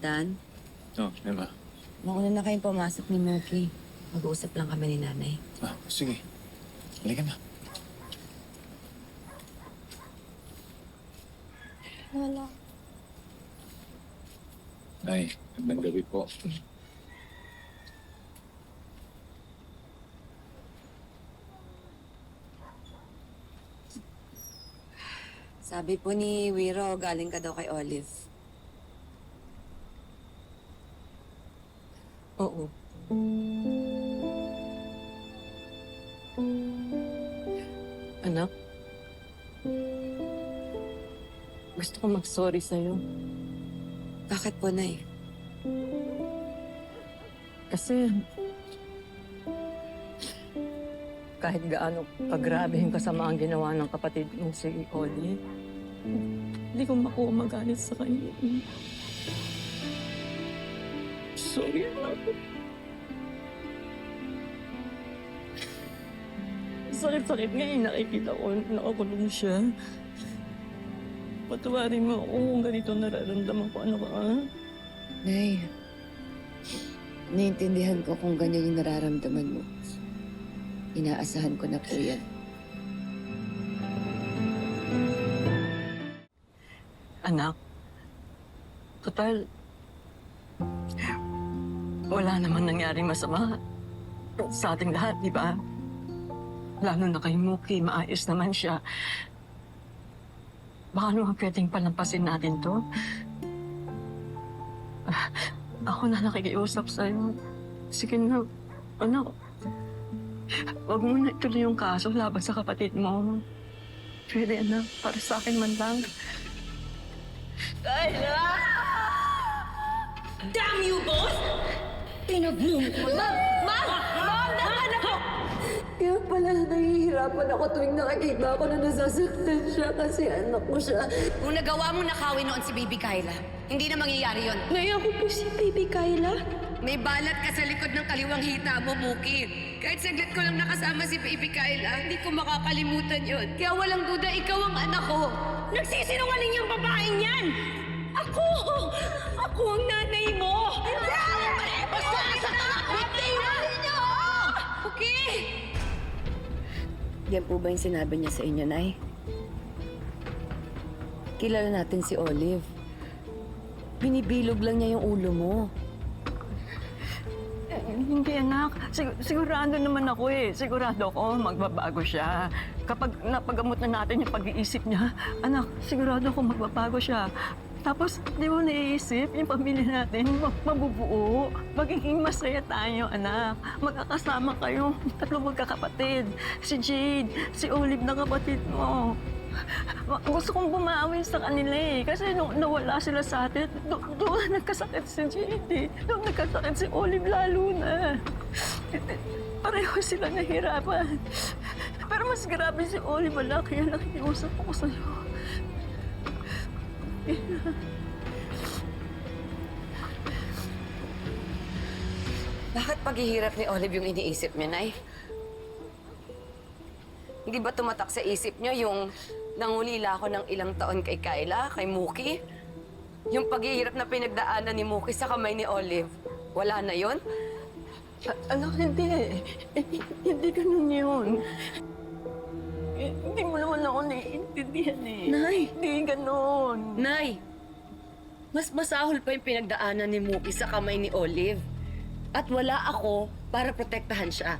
Dan, Oh, Emma. mauna na kayong pumasok ni Moki. Mag-uusap lang kami ni Nanay. Sige. Halika na. Wala. Ay, magandang gabi po. Sabi po ni Wiro, galing ka daw kay Olive. Oo. Anak, gusto ko mag-sorry sa'yo. Bakit po, Nay? Kasi kahit gaano kagrabe yung kasamaang ginawa ng kapatid mong si Oli, hindi ko makuha magalit sa kanya. Sorry, anak. Sakit-sakit ngayon nakikita ko na nakakulong siya. Patawarin mo ako kung ganito nararamdaman ko. Ano ka, ha? Nay, naiintindihan ko kung ganyan yung nararamdaman mo. Inaasahan ko na po yan. Anak, total, wala naman nangyaring masama sa ating lahat, di ba? Lalo na kay Muki, maayos naman siya. Baka naman pwedeng palampasin natin to. Ako na nakikiusap sa'yo. Sige na, anak. Huwag mo na ituloy yung kaso laban sa kapatid mo. Pwede, anak. Para sa akin man lang. Kayla! Damn you, boss! Pinagmumot mo. Ma'am! Naman ako! Kaya pala nahihirapan ako tuwing nakikita ako na nasasaktan siya kasi anak ko siya. Kung nagawa mo nakawin noon si Baby Kyla, hindi na mangyayari yon. Ngayon ako po si Baby Kyla. May balat ka sa likod ng kaliwang hita mo, Muki. Kahit saglit ko lang nakasama si Baby Kyla, hindi ko makakalimutan yon. Kaya walang duda, ikaw ang anak ko. Nagsisinungaling yung babaeng yan! Ako! Ako ang nanay mo! Hindi! Basta sa tayo niyo! Okay? Yan po ba yung sinabi niya sa inyo, Nay? Kilala natin si Olive. Binibilog lang niya yung ulo mo. Hindi, anak. Sigurado naman ako eh. Sigurado ako magbabago siya. Kapag napagamot na natin yung pag-iisip niya, anak, sigurado ako magbabago siya. Tapos, di mo naiisip, yung pamilya natin, mabubuo. Magiging masaya tayo, anak. Magkakasama kayo, tatlong magkakapatid. Si Jade, si Olive na kapatid mo. Gusto kong bumawi sa kanila eh. Kasi nung nawala sila sa atin, doon nagkasakit si Jade eh. Doon nagkasakit si Olive lalo na. Pareho sila nahirapan. Pero mas grabe si Olive, wala. Kaya nakikiusap ako sa'yo. Bakit paghihirap ni Olive yung iniisip niya, Nay? Hindi ba tumatak sa isip niyo yung nangulila ako ng ilang taon kay Kyla, kay Muki? Yung paghihirap na pinagdaanan ni Muki sa kamay ni Olive, wala na yon? Anak, hindi. Hindi ganun yun. Hindi mo naman ako naiintindihan eh. Nay! Hindi ganun. Nay! Mas masahol pa yung pinagdaanan ni Muki sa kamay ni Olive. At wala ako para protektahan siya.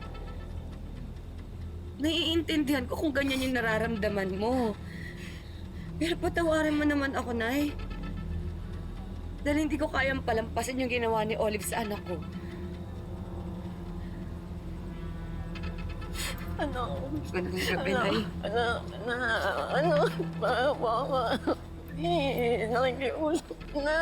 Naiintindihan ko kung ganyan yung nararamdaman mo. Pero patawarin mo naman ako, Nay. Dahil hindi ko kayang palampasin yung ginawa ni Olive sa anak ko. Ano? Magandang gabi, Nay. Mama. Nakikiusap na.